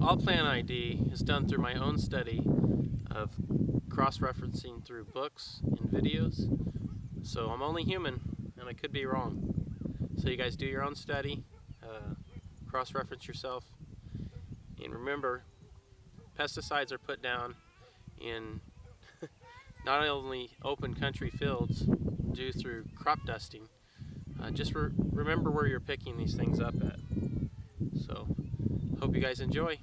all plant ID is done through my own study of cross-referencing through books and videos. So I'm only human and I could be wrong. So you guys do your own study, cross-reference yourself, and remember, pesticides are put down in not only open country fields due through crop dusting. Just remember where you're picking these things up at. So, hope you guys enjoy.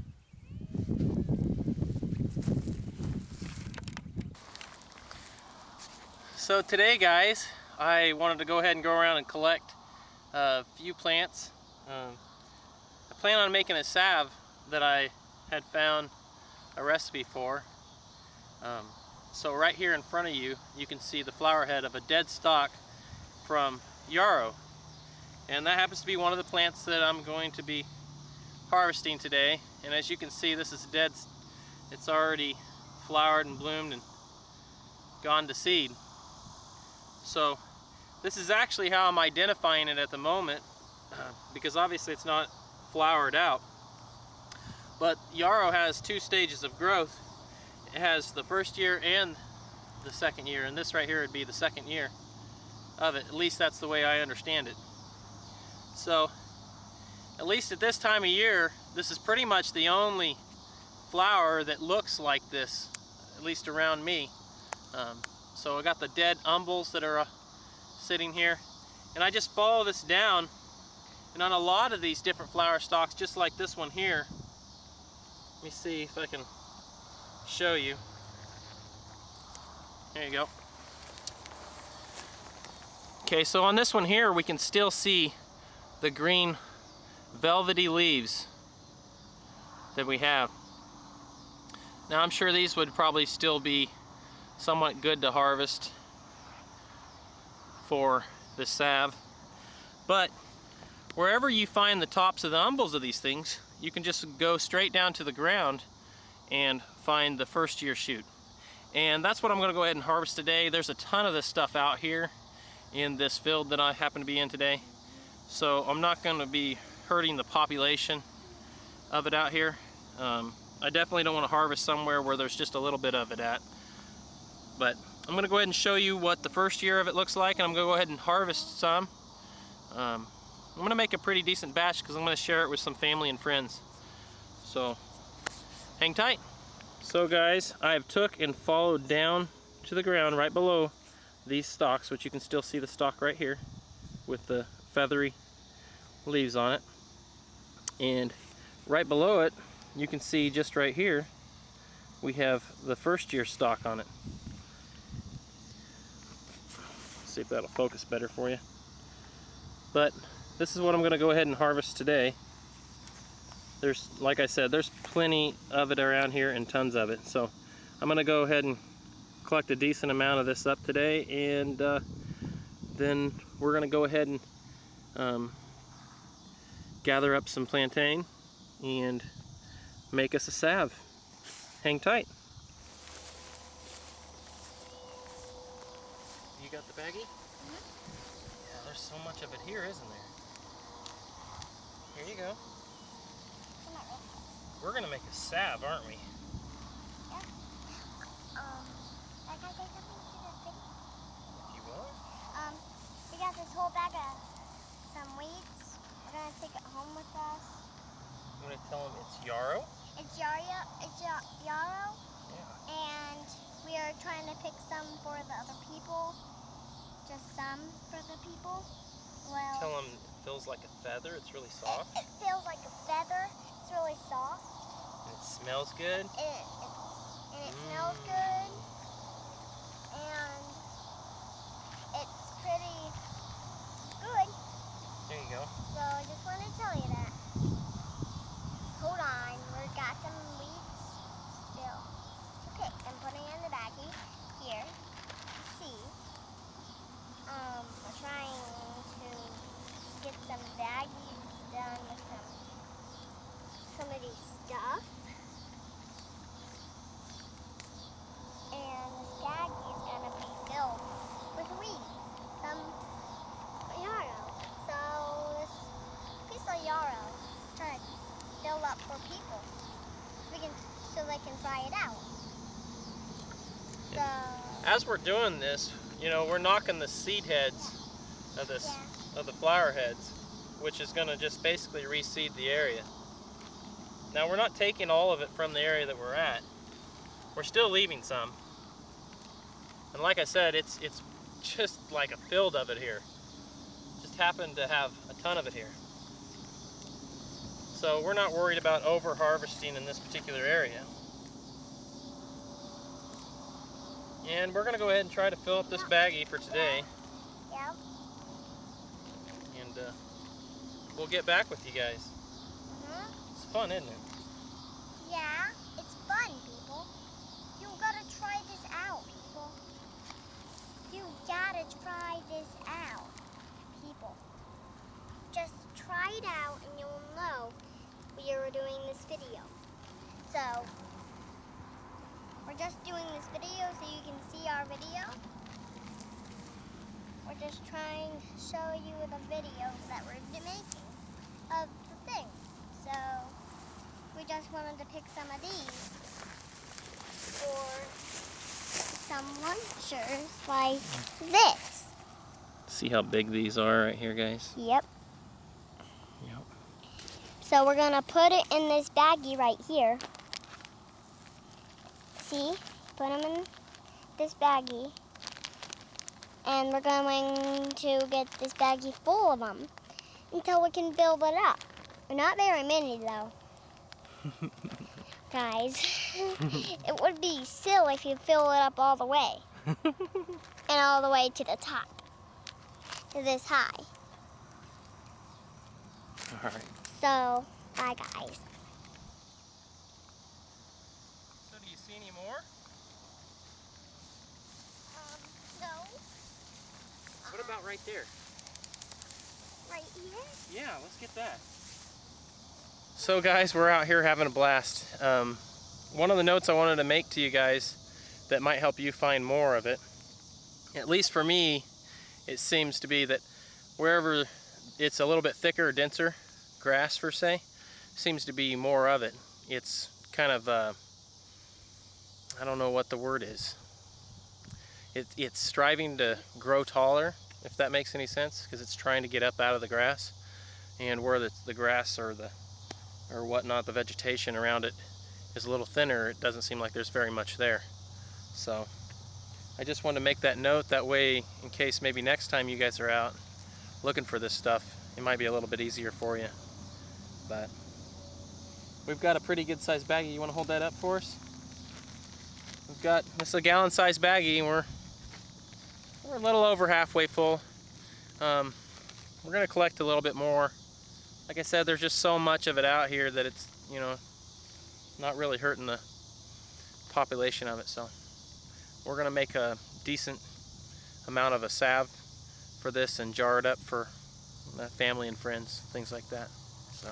So today, guys, I wanted to go ahead and go around and collect a few plants. I plan on making a salve that I had found a recipe for. So right here in front of you, you can see the flower head of a dead stalk from yarrow. And that happens to be one of the plants that I'm going to be harvesting today. And as you can see, this is dead. It's already flowered and bloomed and gone to seed. So this is actually how I'm identifying it at the moment, because obviously it's not flowered out. But yarrow has two stages of growth. It has the first year and the second year, and this right here would be the second year of it. At least that's the way I understand it. So at least at this time of year, this is pretty much the only flower that looks like this, at least around me. So I got the dead umbels that are sitting here, and I just follow this down, and on a lot of these different flower stalks, just like this one here, let me see if I can show you. There you go. Okay, so on this one here, we can still see the green velvety leaves that we have. Now I'm sure these would probably still be somewhat good to harvest for the salve, but wherever you find the tops of the umbels of these things, you can just go straight down to the ground and find the first year shoot. And that's what I'm going to go ahead and harvest today. There's a ton of this stuff out here in this field that I happen to be in today, so I'm not going to be hurting the population of it out here. I definitely don't want to harvest somewhere where there's just a little bit of it at. But I'm going to go ahead and show you what the first year of it looks like, and I'm going to go ahead and harvest some. I'm going to make a pretty decent batch because I'm going to share it with some family and friends. So hang tight. So guys, I've took and followed down to the ground right below these stalks, which you can still see the stalk right here with the feathery leaves on it. And right below it, you can see just right here, we have the first year stalk on it. See if that'll focus better for you. But this is what I'm going to go ahead and harvest today. There's, like I said, there's plenty of it around here and tons of it. So I'm going to go ahead and collect a decent amount of this up today, and then we're going to go ahead and gather up some plantain and make us a salve. Hang tight. You got the baggie? Mm-hmm. Yeah, there's so much of it here, isn't there? Here you go. We're gonna make a salve, aren't we? Yeah. Can I say something to the thing? If you want. We got this whole bag of some weeds. We're gonna take it home with us. I'm gonna tell them it's yarrow. It's yarrow. It's yarrow. Yeah. And we are trying to pick some for the other people. Just some for the people. Well. Tell them it feels like a feather. It's really soft. It feels like a feather. It's really soft. And it smells good. And it smells good. And it's pretty good. There you go. So I just want to tell you that. Hold on, we've got some weeds still to pick. I'm putting in the baggie here to see. We're trying to get some baggies done with some of these stuff. And this baggie is going to be filled with weeds, some yarrow. So this piece of yarrow is trying to fill up for people. so they can try it out. So as we're doing this, you know, we're knocking the seed heads of the flower heads, which is going to just basically reseed the area. Now we're not taking all of it from the area that we're at. We're still leaving some. And like I said, it's just like a field of it here. Just happened to have a ton of it here. So we're not worried about over harvesting in this particular area. And we're going to go ahead and try to fill up this baggie for today. Yep. And we'll get back with you guys. It's fun, isn't it? Yeah, it's fun, people. You gotta try this out, people. You gotta try this out, people. Just try it out and you'll know we are doing this video. So, we're just doing this video so you can see our video. We're just trying to show you the videos that we're making of the thing. So, we just wanted to pick some of these for some lunchers like this. See how big these are right here, guys? Yep. Yep. So we're gonna put it in this baggie right here. See? Put them in this baggie. And we're going to get this baggie full of them until we can build it up. Not very many though. Guys, it would be silly if you fill it up all the way. And all the way to the top. To this high. Alright. So, bye guys. So do you see any more? No. What about right there? Right here? Yeah, let's get that. So guys, we're out here having a blast. One of the notes I wanted to make to you guys that might help you find more of it, at least for me, it seems to be that wherever it's a little bit thicker or denser grass per se, seems to be more of it. It's kind of, I don't know what the word is. It's striving to grow taller, if that makes any sense, because it's trying to get up out of the grass. And where the grass or whatnot, the vegetation around it is a little thinner, it doesn't seem like there's very much there. So I just wanted to make that note, that way in case maybe next time you guys are out looking for this stuff, it might be a little bit easier for you. But we've got a pretty good sized baggie. You want to hold that up for us? We've got, this is a gallon sized baggie, and we're a little over halfway full. We're going to collect a little bit more. Like I said, there's just so much of it out here that it's, you know, not really hurting the population of it. So we're going to make a decent amount of a salve for this and jar it up for family and friends, things like that. So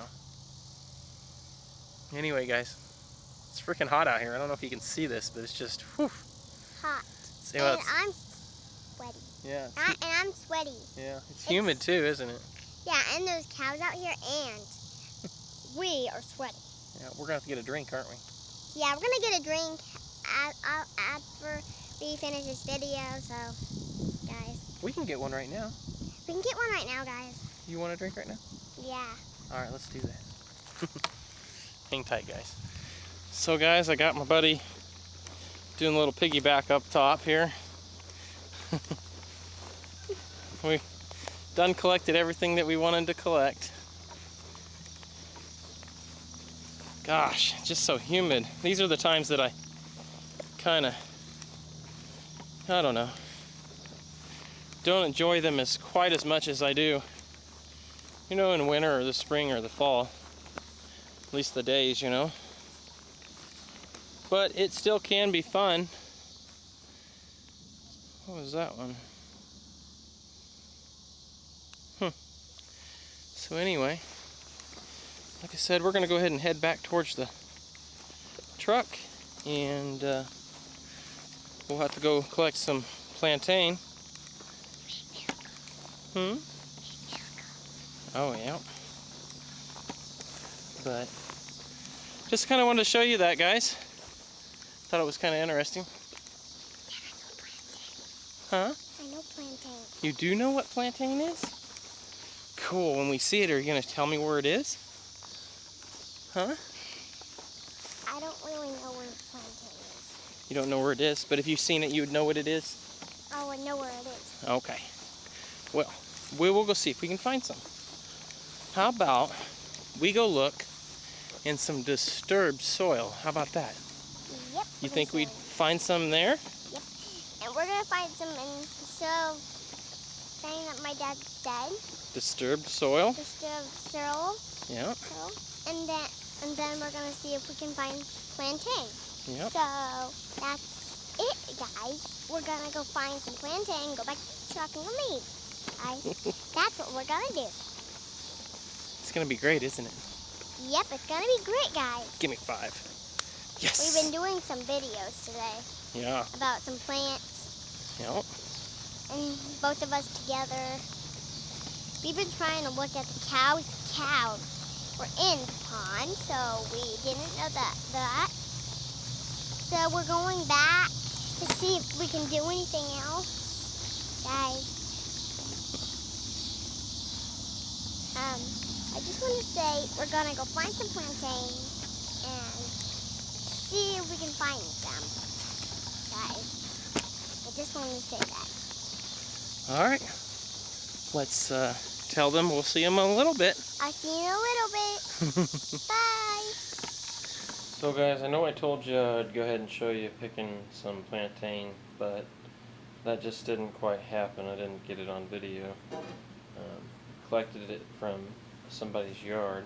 anyway, guys, it's freaking hot out here. I don't know if you can see this, but it's just whew. Hot. See, well, and I'm sweaty. Yeah. And I'm sweaty. Yeah, it's humid too, isn't it? Yeah, and there's cows out here, and we are sweaty. Yeah, we're gonna have to get a drink, aren't we? Yeah, we're gonna get a drink after we finish this video. So, guys, We can get one right now. we can get one right now, guys. You want a drink right now? Yeah. All right, let's do that. Hang tight, guys. So, guys, I got my buddy doing a little piggyback up top here. We done collected everything that we wanted to collect. Gosh, it's just so humid. These are the times that I kind of, I don't know, don't enjoy them as quite as much as I do, you know, in winter or the spring or the fall. At least the days, you know. But it still can be fun. What was that one? So anyway, like I said, we're going to go ahead and head back towards the truck, and we'll have to go collect some plantain. Oh yeah. But just kind of wanted to show you that, guys. Thought it was kind of interesting. Huh? I know plantain. You do know what plantain is? Cool. When we see it, are you going to tell me where it is? Huh? I don't really know where plantain is. You don't know where it is, but if you've seen it, you would know what it is? Oh, I know where it is. Okay. Well, we will go see if we can find some. How about we go look in some disturbed soil? How about that? Yep. You think we'd find some there? Yep. And we're gonna find some instead of saying that my dad said. Disturbed soil? Disturbed soil. Yeah. And then we're gonna see if we can find plantain. Yep. So that's it, guys. We're gonna go find some plantain, go back to the truck and go leave. Guys, that's what we're gonna do. It's gonna be great, isn't it? Yep, it's gonna be great, guys. Give me 5. Yes. We've been doing some videos today. Yeah. About some plants. Yep. And both of us together. We've been trying to look at the cows. Cows were in the pond, so we didn't know that. So we're going back to see if we can do anything else. Guys. I just want to say we're going to go find some plantain and see if we can find some. Guys, I just wanted to say that. All right. Let's tell them we'll see them in a little bit. I'll see you in a little bit. Bye. So guys, I know I told you I'd go ahead and show you picking some plantain, but that just didn't quite happen. I didn't get it on video. Collected it from somebody's yard,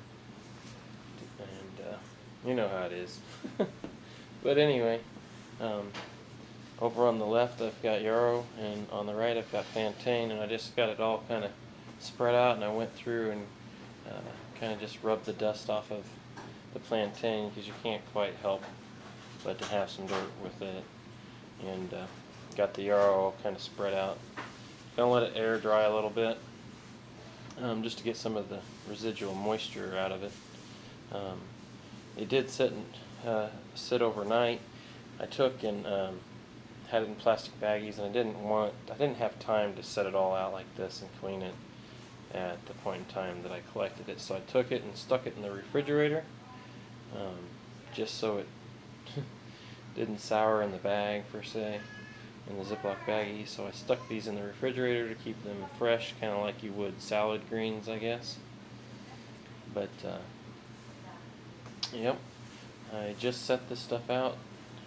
and you know how it is. But anyway, over on the left I've got yarrow, and on the right I've got plantain, and I just got it all kind of spread out, and I went through and kind of just rubbed the dust off of the plantain, because you can't quite help but to have some dirt with it, and got the yarrow all kind of spread out. Gonna let it air dry a little bit, just to get some of the residual moisture out of it. It did sit overnight. I took and had it in plastic baggies, and I didn't have time to set it all out like this and clean it at the point in time that I collected it. So I took it and stuck it in the refrigerator, just so it didn't sour in the bag per se, in the Ziploc baggie. So I stuck these in the refrigerator to keep them fresh, kind of like you would salad greens, I guess. But yep, I just set this stuff out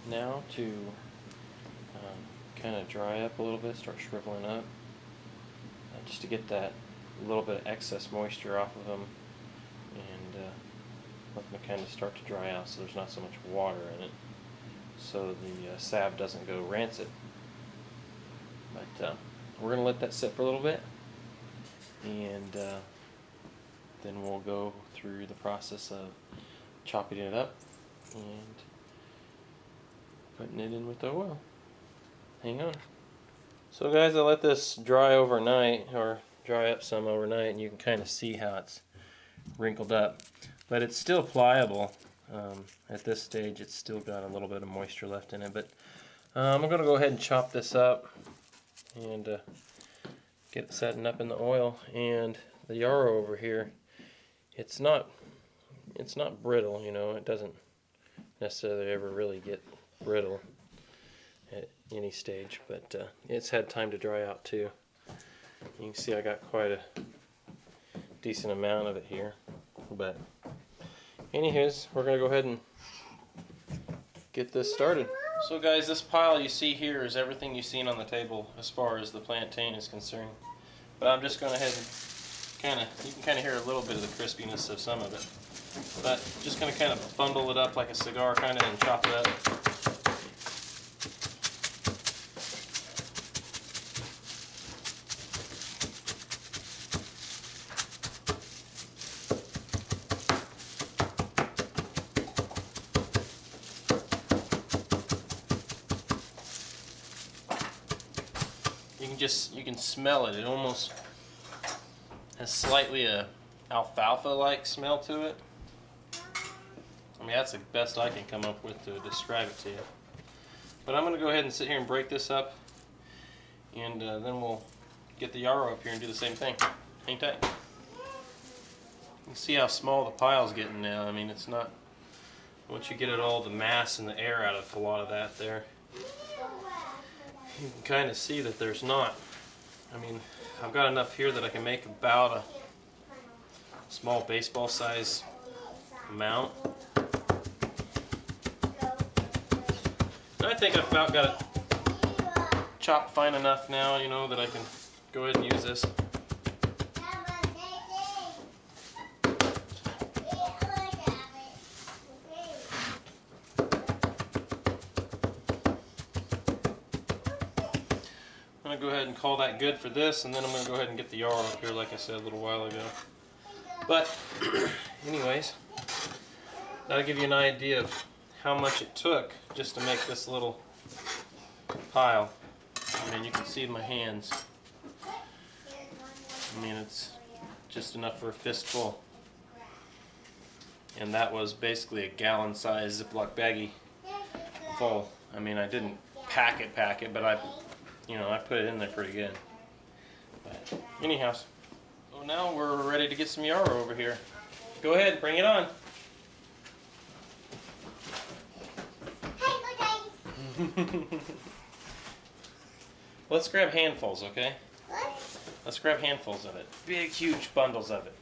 now to kind of dry up a little bit, start shriveling up, just to get that little bit of excess moisture off of them, and let them kind of start to dry out so there's not so much water in it, so the salve doesn't go rancid. But we're going to let that sit for a little bit, and then we'll go through the process of chopping it up and putting it in with the oil. Hang on. So guys, I let this dry overnight, or dry up some overnight, and you can kind of see how it's wrinkled up. But it's still pliable. At this stage it's still got a little bit of moisture left in it. But I'm going to go ahead and chop this up and get it setting up in the oil. And the yarrow over here, it's not brittle, you know. It doesn't necessarily ever really get brittle at any stage, but it's had time to dry out too. You can see I got quite a decent amount of it here. But anywho's, we're going to go ahead and get this started. So guys, this pile you see here is everything you've seen on the table as far as the plantain is concerned. But I'm just going to you can kind of hear a little bit of the crispiness of some of it. But just going to kind of bundle it up like a cigar kind of and chop it up. You can smell it. It almost has slightly a alfalfa-like smell to it. I'm mean, that's the best I can come up with to describe it to you. But I'm going to go ahead and sit here and break this up, and then we'll get the yarrow up here and do the same thing. Hang tight. You can see how small the pile's getting now. I mean, it's not, once you get it all the mass and the air out of a lot of that there, you can kind of see that there's not. I mean, I've got enough here that I can make about a small baseball size amount. And I think I've about got it chopped fine enough now, you know, that I can go ahead and use this. I'm going to go ahead and call that good for this, and then I'm going to go ahead and get the yarrow up here like I said a little while ago. But anyways, that'll give you an idea of how much it took just to make this little pile. I mean, you can see my hands. I mean, it's just enough for a fistful. And that was basically a gallon-sized Ziploc baggie full. I mean, I didn't pack it, but I put it in there pretty good. But anyhow, so now we're ready to get some yarrow over here. Go ahead, bring it on. Let's grab handfuls, okay? What? Let's grab handfuls of it. Big, huge bundles of it.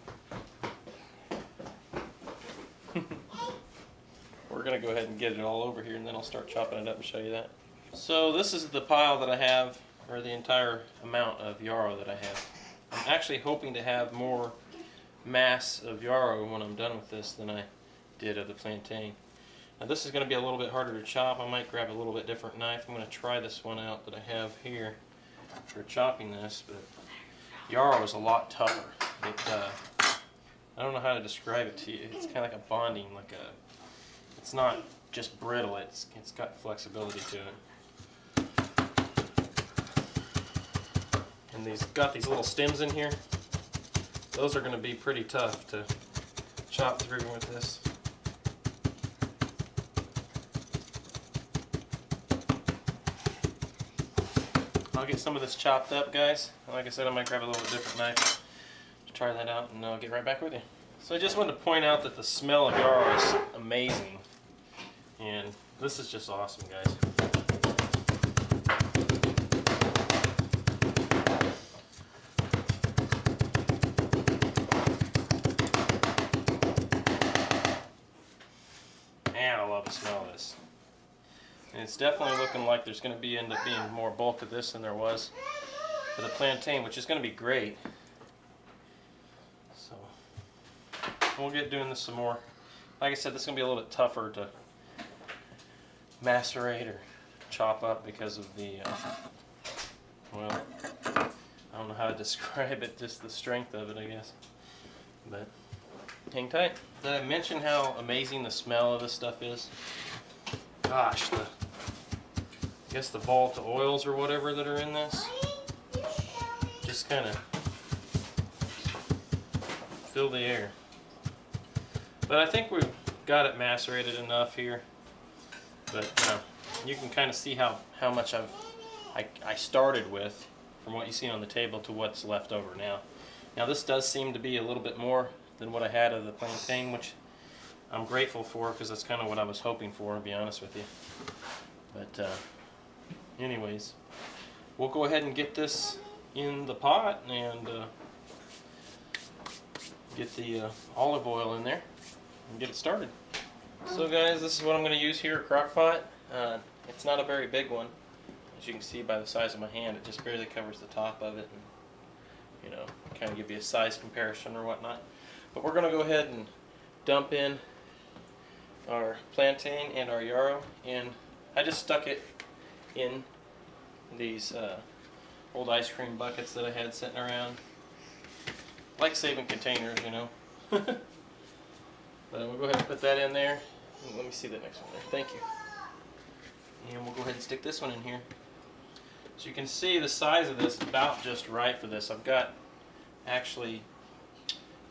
We're going to go ahead and get it all over here, and then I'll start chopping it up and show you that. So this is the pile that I have, or the entire amount of yarrow that I have. I'm actually hoping to have more mass of yarrow when I'm done with this than I did of the plantain. Now this is going to be a little bit harder to chop. I might grab a little bit different knife. I'm going to try this one out that I have here for chopping this, but yarrow is a lot tougher. I don't know how to describe it to you. It's kind of like a bonding, it's not just brittle, it's got flexibility to it. And got these little stems in here. Those are going to be pretty tough to chop through with this. I'll get some of this chopped up, guys. Like I said, I might grab a little different knife to try that out, and I'll get right back with you. So I just wanted to point out that the smell of yarrow is amazing. And this is just awesome, guys. Man, I love the smell of this. And it's definitely looking like there's going to end up being more bulk of this than there was for the plantain, which is going to be great. So we'll get doing this some more. Like I said, this is going to be a little bit tougher to macerate or chop up because of the, well, I don't know how to describe it, just the strength of it, I guess. But hang tight. Did I mention how amazing the smell of this stuff is? Gosh, I guess the volatile oils or whatever that are in this just kind of fill the air. But I think we've got it macerated enough here. But you can kind of see how much I started with from what you see on the table to what's left over now. Now this does seem to be a little bit more than what I had of the plantain, which I'm grateful for because that's kind of what I was hoping for, to be honest with you. But anyways, we'll go ahead and get this in the pot and get the olive oil in there and get it started. So guys, this is what I'm going to use here, a crock pot. It's not a very big one. As you can see by the size of my hand, it just barely covers the top of it, and kind of give you a size comparison or whatnot. But we're going to go ahead and dump in our plantain and our yarrow, and I just stuck it in these old ice cream buckets that I had sitting around. I like saving containers, But we'll go ahead and put that in there. Let me see the next one there. Thank you. And we'll go ahead and stick this one in here. So you can see the size of this is about just right for this. I've got actually,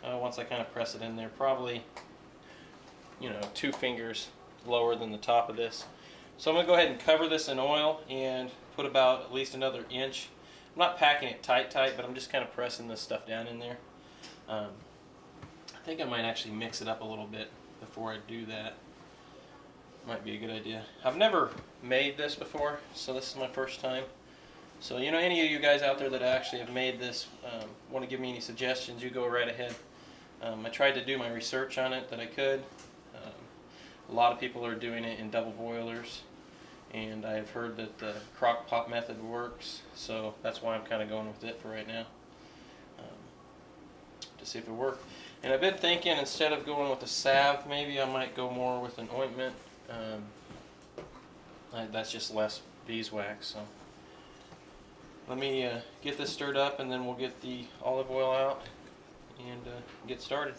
once I kind of press it in there, probably, you know, 2 fingers lower than the top of this. So I'm going to go ahead and cover this in oil and put about at least another inch. I'm not packing it tight, but I'm just kind of pressing this stuff down in there. I think I might actually mix it up a little bit before I do that. Might be a good idea. I've never made this before, so this is my first time. So, you know, any of you guys out there that actually have made this, want to give me any suggestions, you go right ahead. I tried to do my research on it that I could. A lot of people are doing it in double boilers, and I've heard that the crock pot method works, so that's why I'm kind of going with it for right now, to see if it works. And I've been thinking, instead of going with a salve, maybe I might go more with an ointment. That's just less beeswax. So let me get this stirred up, and then we'll get the olive oil out and get started.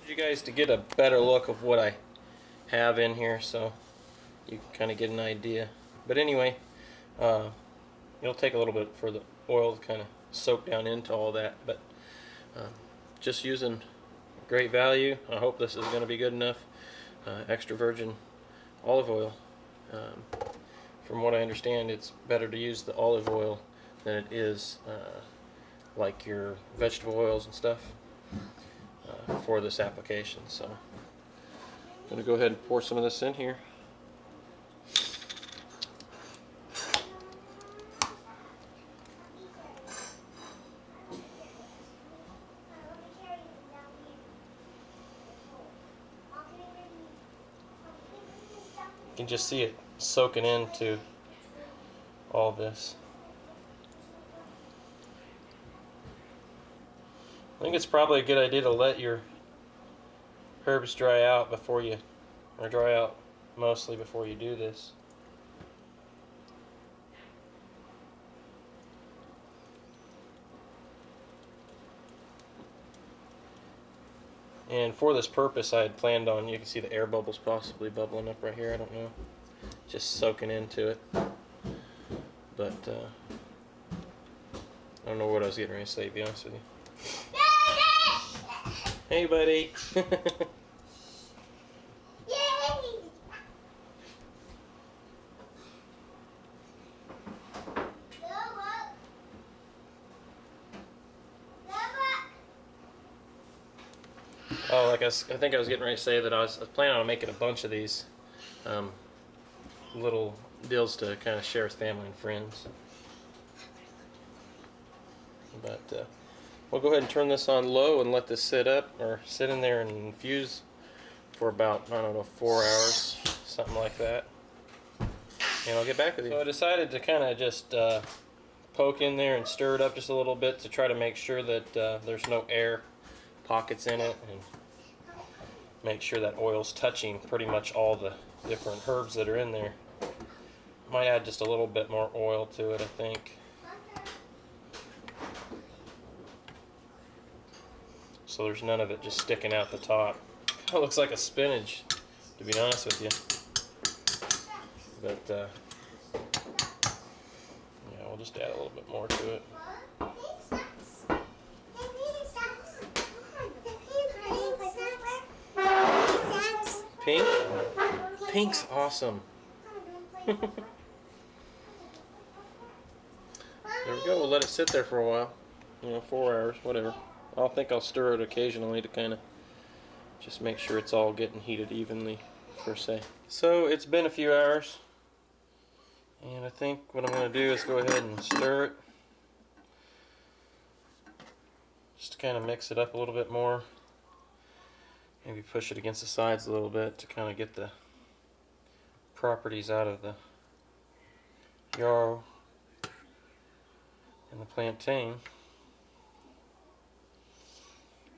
You guys to get a better look of what I have in here, so you can kind of get an idea. But anyway, it'll take a little bit for the oil to kind of soak down into all that, but just using great value. I hope this is going to be good enough. Extra virgin olive oil. From what I understand, it's better to use the olive oil than it is like your vegetable oils and stuff for this application. So I'm going to go ahead and pour some of this in here. You can just see it soaking into all this. I think it's probably a good idea to let your herbs dry out before you, or dry out mostly before you do this. And for this purpose, I had planned on, you can see the air bubbles possibly bubbling up right here, I don't know, just soaking into it. But I don't know what I was getting ready to say, to be honest with you. Hey, buddy. Oh, like I think I was getting ready to say that I was planning on making a bunch of these little deals to kind of share with family and friends. But we'll go ahead and turn this on low and let this sit up, or sit in there and infuse for about, I don't know, 4 hours, something like that. And I'll get back with you. So I decided to kind of just poke in there and stir it up just a little bit to try to make sure that there's no air pockets in it, and make sure that oil's touching pretty much all the different herbs that are in there. Might add just a little bit more oil to it, I think. So there's none of it just sticking out the top. It looks like a spinach, to be honest with you. But yeah, we'll just add a little bit more to it. Pink? Pink's awesome. There we go. We'll let it sit there for a while. You know, 4 hours, whatever. I'll think I'll stir it occasionally to kind of just make sure it's all getting heated evenly, per se. So it's been a few hours, and I think what I'm going to do is go ahead and stir it. Just to kind of mix it up a little bit more. Maybe push it against the sides a little bit to kind of get the properties out of the yarrow and the plantain.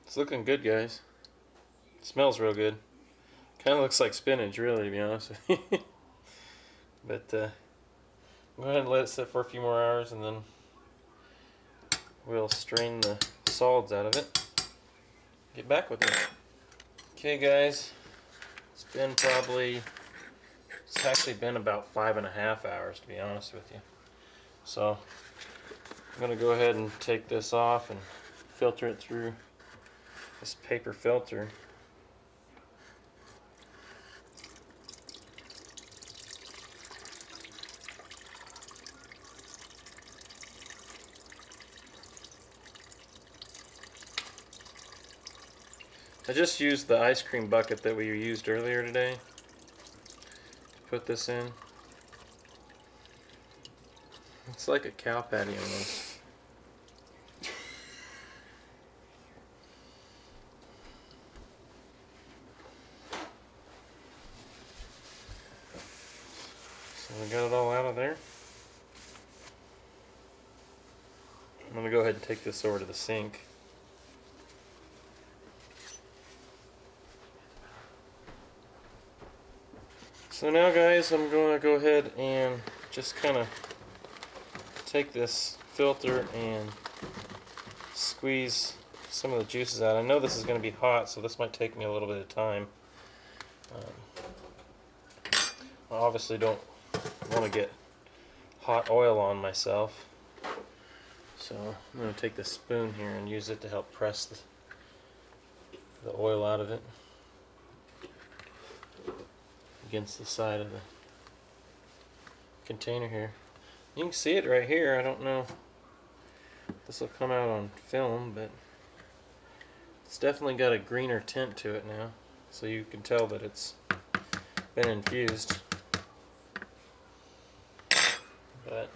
It's looking good, guys. It smells real good. Kind of looks like spinach, really, to be honest with you. But go ahead and let it sit for a few more hours, and then we'll strain the solids out of it. Get back with it. Okay, guys. It's actually been about 5.5 hours, to be honest with you. So I'm going to go ahead and take this off and filter it through this paper filter. I just used the ice cream bucket that we used earlier today to put this in. It's like a cow patty almost. So we got it all out of there. I'm going to go ahead and take this over to the sink. So now guys, I'm going to go ahead and just kind of take this filter and squeeze some of the juices out. I know this is going to be hot, so this might take me a little bit of time. I obviously don't want to get hot oil on myself, so I'm going to take the spoon here and use it to help press the oil out of it against the side of the container here. You can see it right here. I don't know if this will come out on film, but it's definitely got a greener tint to it now, so you can tell that it's been infused. But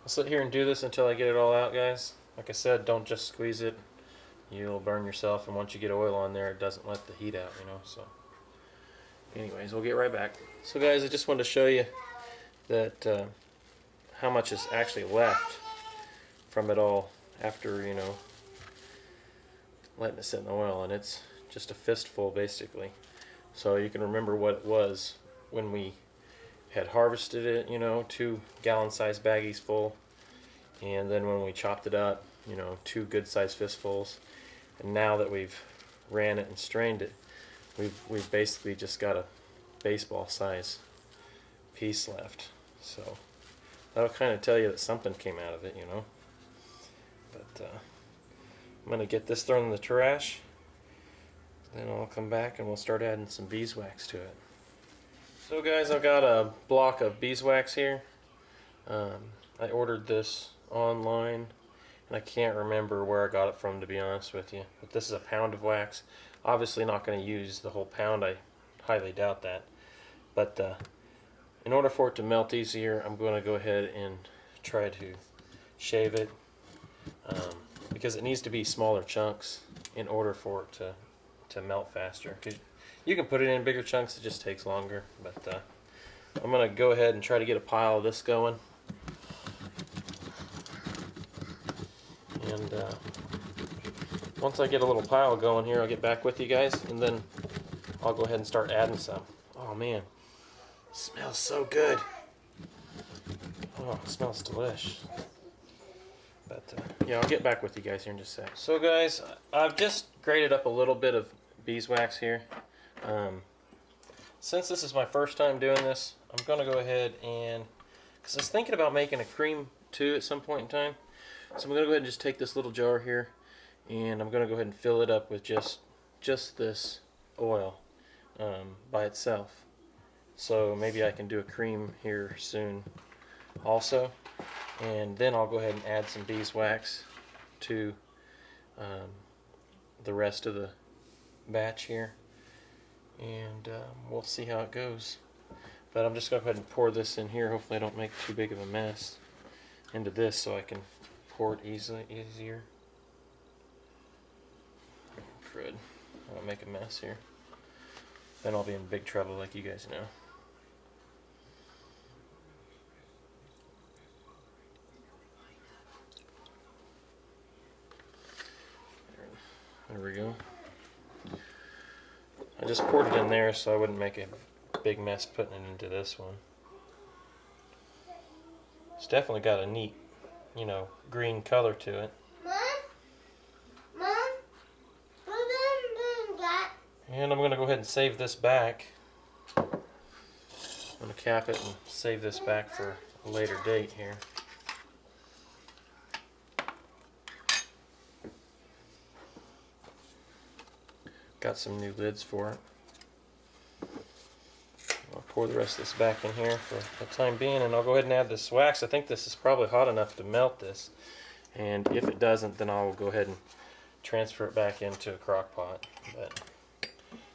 I'll sit here and do this until I get it all out, guys. Like I said, don't just squeeze it. You'll burn yourself, and once you get oil on there, it doesn't let the heat out, you know. So anyways, we'll get right back. So guys, I just wanted to show you that how much is actually left from it all after, you know, letting it sit in the oil, and it's just a fistful basically. So you can remember what it was when we had harvested it, you know, 2 gallon sized baggies full, and then when we chopped it up, you know, 2 good sized fistfuls, and now that we've ran it and strained it, we've basically just got a baseball size piece left. So that'll kind of tell you that something came out of it, you know. But I'm gonna get this thrown in the trash, then I'll come back and we'll start adding some beeswax to it. So guys, I've got a block of beeswax here. I ordered this online, and I can't remember where I got it from, to be honest with you. But this is a pound of wax. Obviously not going to use the whole pound. I highly doubt that. But in order for it to melt easier, I'm going to go ahead and try to shave it, because it needs to be smaller chunks in order for it to melt faster. 'Cause you can put it in bigger chunks, it just takes longer. But I'm going to go ahead and try to get a pile of this going. And once I get a little pile going here, I'll get back with you guys, and then I'll go ahead and start adding some. Oh man, it smells so good. Oh, it smells delish. But yeah, I'll get back with you guys here in just a sec. So guys, I've just grated up a little bit of beeswax here. Since this is my first time doing this, I'm going to go ahead and, because I was thinking about making a cream too at some point in time, so I'm going to go ahead and just take this little jar here, and I'm going to go ahead and fill it up with just this oil by itself. So maybe I can do a cream here soon also, and then I'll go ahead and add some beeswax to the rest of the batch here, and we'll see how it goes. But I'm just going to go ahead and pour this in here. Hopefully I don't make too big of a mess into this, so I can pour it easier. Crud. I won't make a mess here. Then I'll be in big trouble, like you guys know. There we go. I just poured it in there so I wouldn't make a big mess putting it into this one. It's definitely got a neat, you know, green color to it. Mom, what am doing that? And I'm going to go ahead and save this back. I'm going to cap it and save this back for a later date here. Got some new lids for it. I'll pour the rest of this back in here for the time being, and I'll go ahead and add this wax. I think this is probably hot enough to melt this, and if it doesn't, then I'll go ahead and transfer it back into a crock pot. But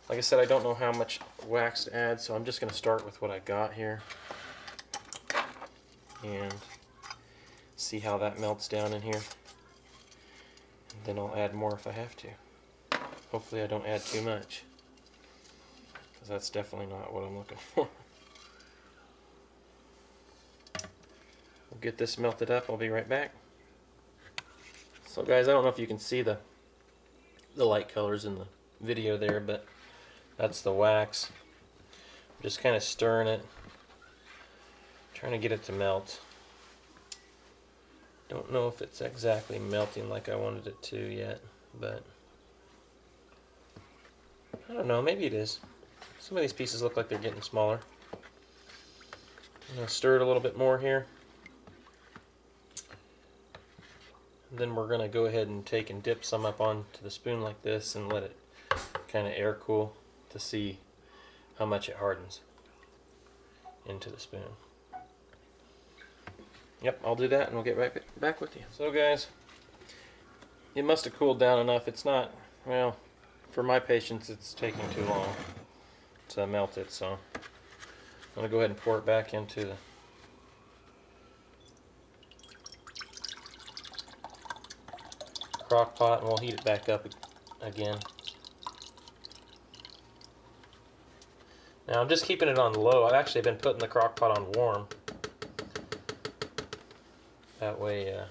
like I said, I don't know how much wax to add, so I'm just going to start with what I got here and see how that melts down in here. And then I'll add more if I have to. Hopefully I don't add too much, because that's definitely not what I'm looking for. We'll get this melted up. I'll be right back. So guys, I don't know if you can see the light colors in the video there, but that's the wax. I'm just kind of stirring it, trying to get it to melt. Don't know if it's exactly melting like I wanted it to yet, but I don't know, maybe it is. Some of these pieces look like they're getting smaller. I'm going to stir it a little bit more here. And then we're going to go ahead and take and dip some up onto the spoon like this and let it kind of air cool to see how much it hardens into the spoon. Yep, I'll do that and we'll get right back with you. So guys, it must have cooled down enough. It's not, well, for my patience it's taking too long to melt it, so I'm going to go ahead and pour it back into the crock pot and we'll heat it back up again. Now I'm just keeping it on low. I've actually been putting the crock pot on warm. That way, I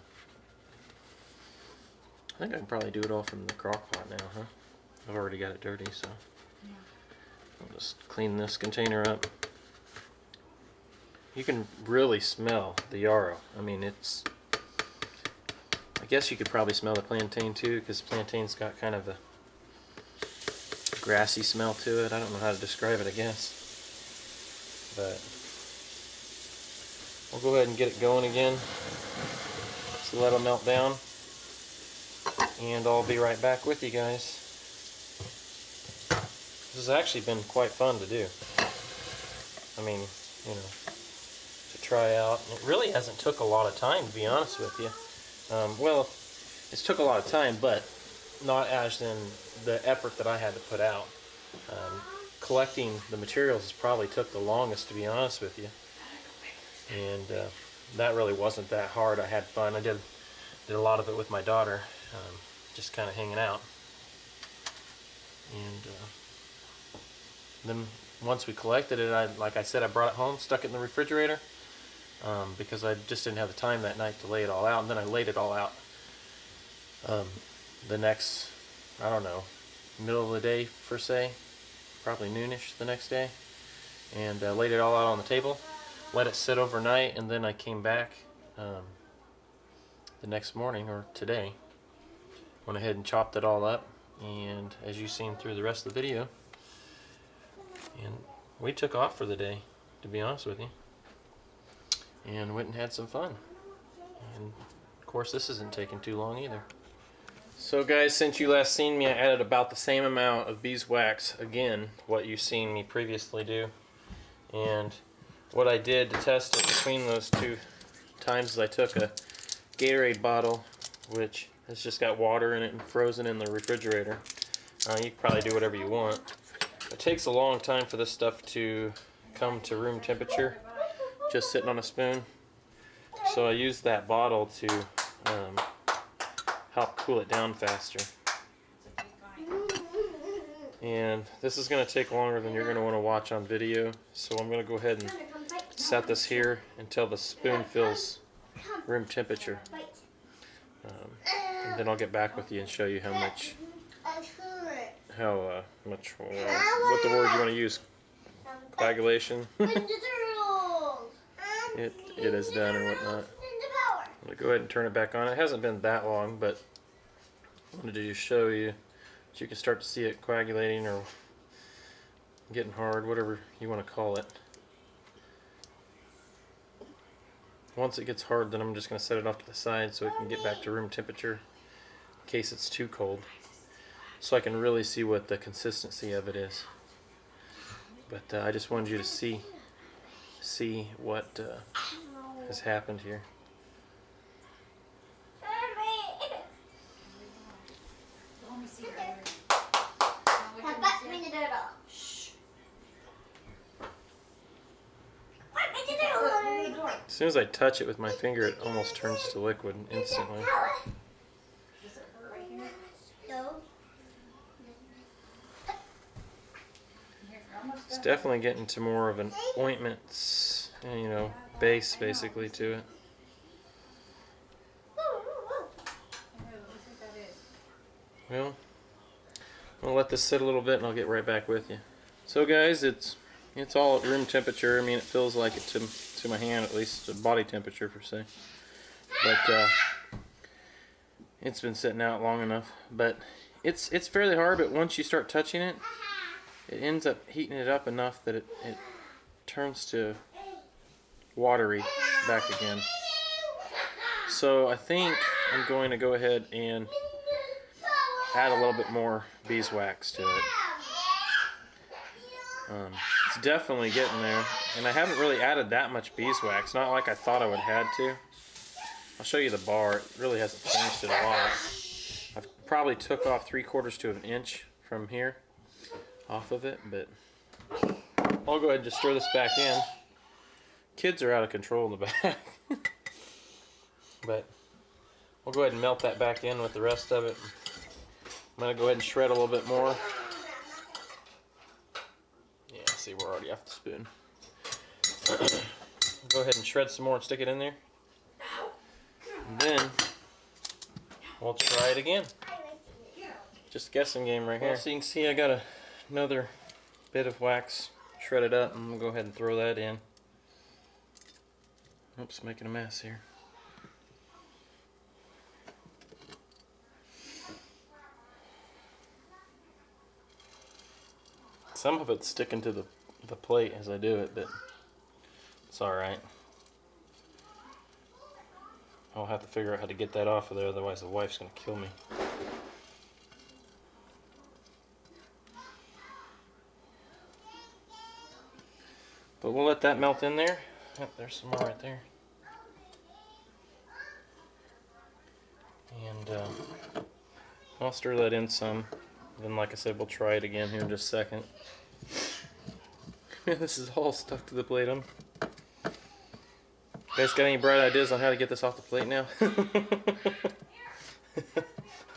think I can probably do it all from the crock pot now, huh? I've already got it dirty, so yeah. I'll just clean this container up. You can really smell the yarrow. I mean, it's, I guess you could probably smell the plantain too, because plantain's got kind of a grassy smell to it. I don't know how to describe it, I guess. But we'll go ahead and get it going again. So let it melt down. And I'll be right back with you guys. This has actually been quite fun to do. I mean, you know, to try out. It really hasn't took a lot of time, to be honest with you. Well, it's took a lot of time, but not as in the effort that I had to put out. Collecting the materials has probably took the longest, to be honest with you. And that really wasn't that hard. I had fun. I did a lot of it with my daughter, just kind of hanging out. And then once we collected it, like I said, I brought it home, stuck it in the refrigerator, because I just didn't have the time that night to lay it all out. And then I laid it all out the next, I don't know, middle of the day per se, probably noonish the next day, and laid it all out on the table, let it sit overnight, and then I came back the next morning, or today, went ahead and chopped it all up, and as you've seen through the rest of the video, and we took off for the day, to be honest with you, and went and had some fun. And of course this isn't taking too long either. So guys, since you last seen me, I added about the same amount of beeswax, again, what you've seen me previously do. And what I did to test it between those two times is I took a Gatorade bottle, which has just got water in it and frozen in the refrigerator. You can probably do whatever you want. It takes a long time for this stuff to come to room temperature, just sitting on a spoon. So I used that bottle to help cool it down faster. And this is going to take longer than you're going to want to watch on video, so I'm going to go ahead and set this here until the spoon fills room temperature. And then I'll get back with you and show you how much, what the word you want to use, coagulation, it is done or whatnot. I'm going to go ahead and turn it back on. It hasn't been that long, but I wanted to just show you that you can start to see it coagulating or getting hard, whatever you want to call it. Once it gets hard, then I'm just going to set it off to the side so it can get back to room temperature in case it's too cold, so I can really see what the consistency of it is. But I just wanted you to see what has happened here. soon as I touch it with my finger, it almost turns to liquid instantly. It's definitely getting to more of an ointment, you know, base basically to it. Well, I'm gonna let this sit a little bit and I'll get right back with you. So guys, it's all at room temperature. I mean, it feels like it to my hand, at least body temperature per se. But it's been sitting out long enough. But it's fairly hard. But once you start touching it, it ends up heating it up enough that it turns to watery back again. So I think I'm going to go ahead and add a little bit more beeswax to it. It's definitely getting there, and I haven't really added that much beeswax, not like I thought I would have had to. I'll show you the bar. It really hasn't changed it a lot. I've probably took off 3/4 to an inch from here off of it, but I'll go ahead and just stir this back in. Kids are out of control in the back. But we'll go ahead and melt that back in with the rest of it. I'm going to go ahead and shred a little bit more. Yeah, see, we're already off the spoon. Go ahead and shred some more and stick it in there. And then we'll try it again. Just a guessing game right here. Well, so you can see I got another bit of wax shredded up. I'm going to go ahead and throw that in. Oops, making a mess here. Some of it's sticking to the plate as I do it, but it's alright. I'll have to figure out how to get that off of there, otherwise the wife's going to kill me. But we'll let that melt in there. Yep, there's some more right there. And I'll stir that in some. Then, like I said, we'll try it again here in just a second. This is all stuck to the plate. You guys got any bright ideas on how to get this off the plate now?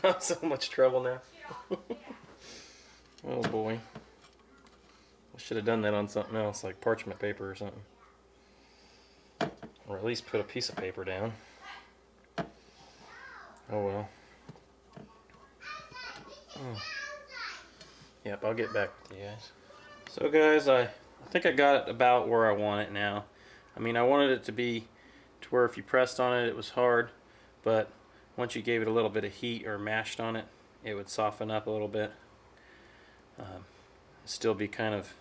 I'm in so much trouble now. Oh boy. I should have done that on something else, like parchment paper or something. Or at least put a piece of paper down. Oh well. Oh. Yep, I'll get back with you guys. So guys, I think I got it about where I want it now. I mean, I wanted it to be to where if you pressed on it, it was hard, but once you gave it a little bit of heat or mashed on it, it would soften up a little bit. Still be kind of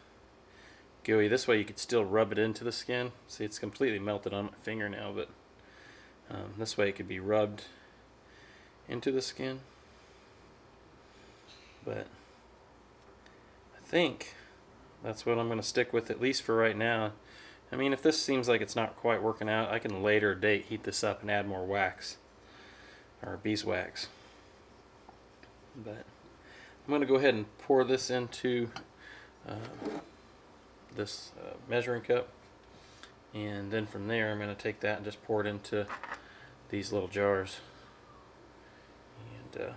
gooey. This way you could still rub it into the skin. See, it's completely melted on my finger now, but this way it could be rubbed into the skin. But I think that's what I'm going to stick with, at least for right now. I mean, if this seems like it's not quite working out, I can later date heat this up and add more wax, or beeswax. But I'm going to go ahead and pour this into this measuring cup, and then from there I'm going to take that and just pour it into these little jars. And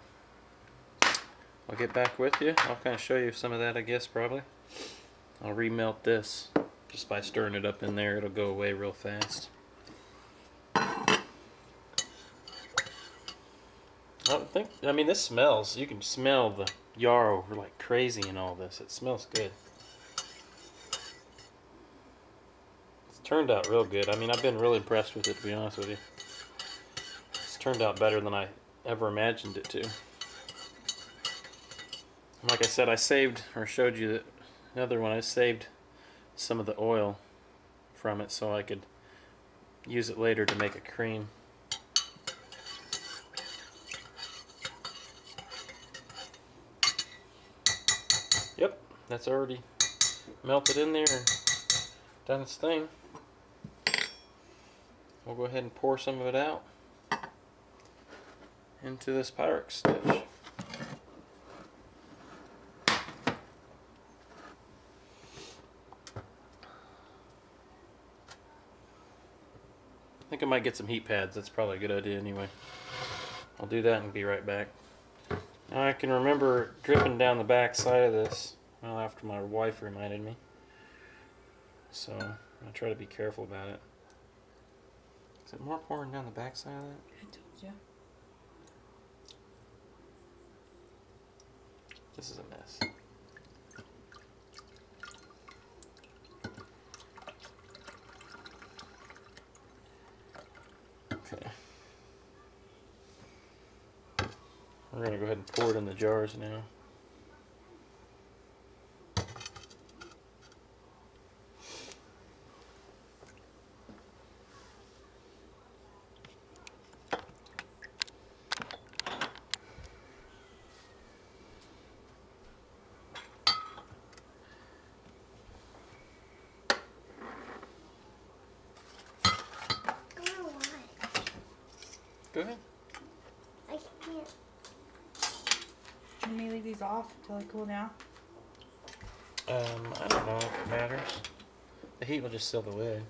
I'll get back with you. I'll kind of show you some of that, I guess, probably. I'll remelt this just by stirring it up in there. It'll go away real fast. I mean, this smells. You can smell the yarrow like crazy in all this. It smells good. It's turned out real good. I mean, I've been really impressed with it, to be honest with you. It's turned out better than I ever imagined it to. Like I said, I saved, or showed you that another one, I saved some of the oil from it so I could use it later to make a cream. Yep, that's already melted in there and done its thing. We'll go ahead and pour some of it out into this Pyrex dish. think I might get some heat pads. That's probably a good idea anyway. I'll do that and be right back. Now I can remember dripping down the back side of this, well, after my wife reminded me. So I'll try to be careful about it. Is it more pouring down the back side of that? I told you. This is a mess. Okay. We're going to go ahead and pour it in the jars now. Go ahead. I can't. Can we leave these off until they cool down? I don't know if it matters. The heat will just seal the lid,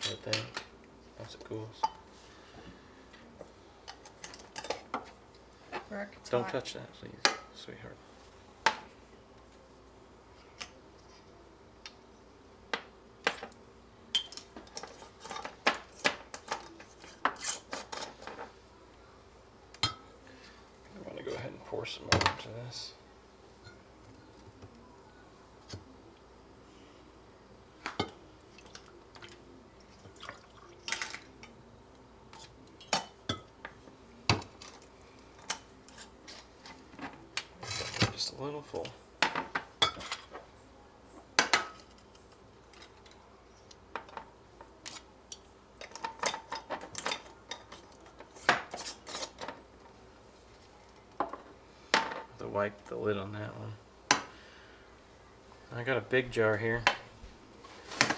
I would think, once it cools. Brooke, it's Don't hot. touch that, please, sweetheart. I'm going to go ahead and pour some more into this. Just a little full. To wipe the lid on that one. I got a big jar here. I'm gonna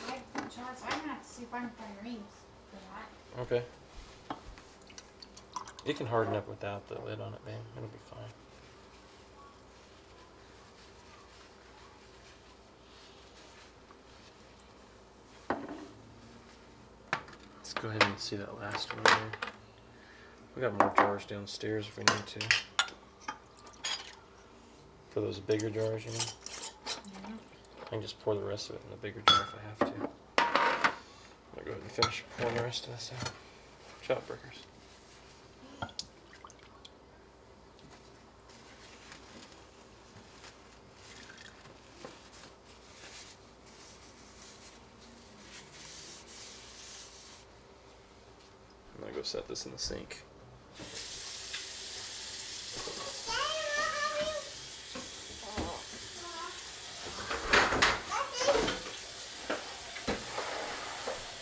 have to see if I can find rings for that. Okay. It can harden up without the lid on it, babe. It'll be fine. Let's go ahead and see that last one there. We got more jars downstairs if we need to. For those bigger jars, you know. Yeah. I can just pour the rest of it in the bigger jar if I have to. I'm gonna go ahead and finish pouring the rest of this out. Shot breakers. I'm gonna go set this in the sink.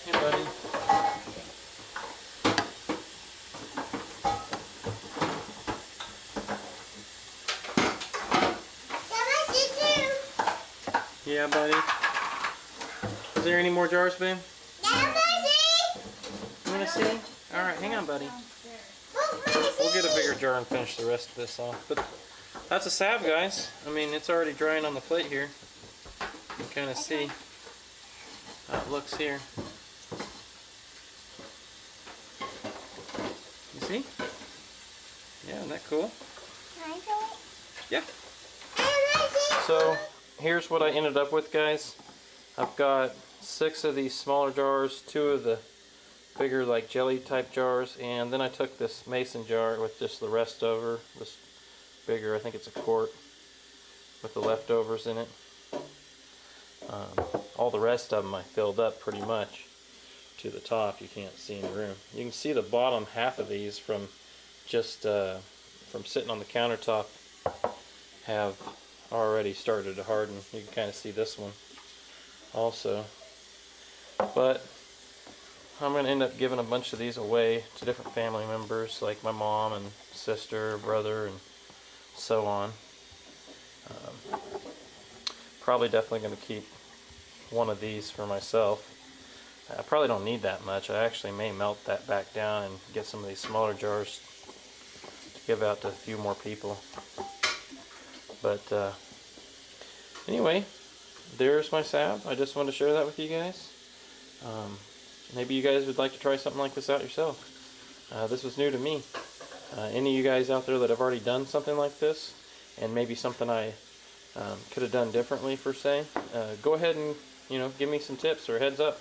Hey, buddy. Yeah, buddy. Is there any more jars, babe? You wanna see? Alright, hang on, buddy. We'll get a bigger jar and finish the rest of this off. But that's a salve, guys. I mean, it's already drying on the plate here. You can kind of see how it looks here. You see? Yeah, isn't that cool? Can I feel it? Yeah. So here's what I ended up with, guys. I've got 6 of these smaller jars, 2 of the bigger like jelly type jars, and then I took this mason jar with just the rest over, this bigger, I think it's a quart, with the leftovers in it. All the rest of them I filled up pretty much to the top. You can't see in the room. You can see the bottom half of these from just from sitting on the countertop have already started to harden. You can kind of see this one also. But I'm going to end up giving a bunch of these away to different family members, like my mom and sister, brother, and so on. Probably definitely going to keep one of these for myself. I probably don't need that much. I actually may melt that back down and get some of these smaller jars to give out to a few more people. But anyway, there's my salve. I just wanted to share that with you guys. maybe you guys would like to try something like this out yourself. This was new to me. Any of you guys out there that have already done something like this, and maybe something I could have done differently per se, go ahead and give me some tips or heads up.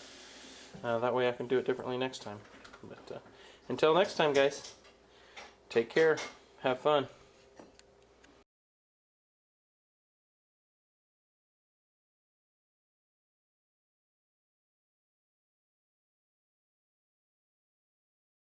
That way I can do it differently next time. But until next time, guys, take care, have fun.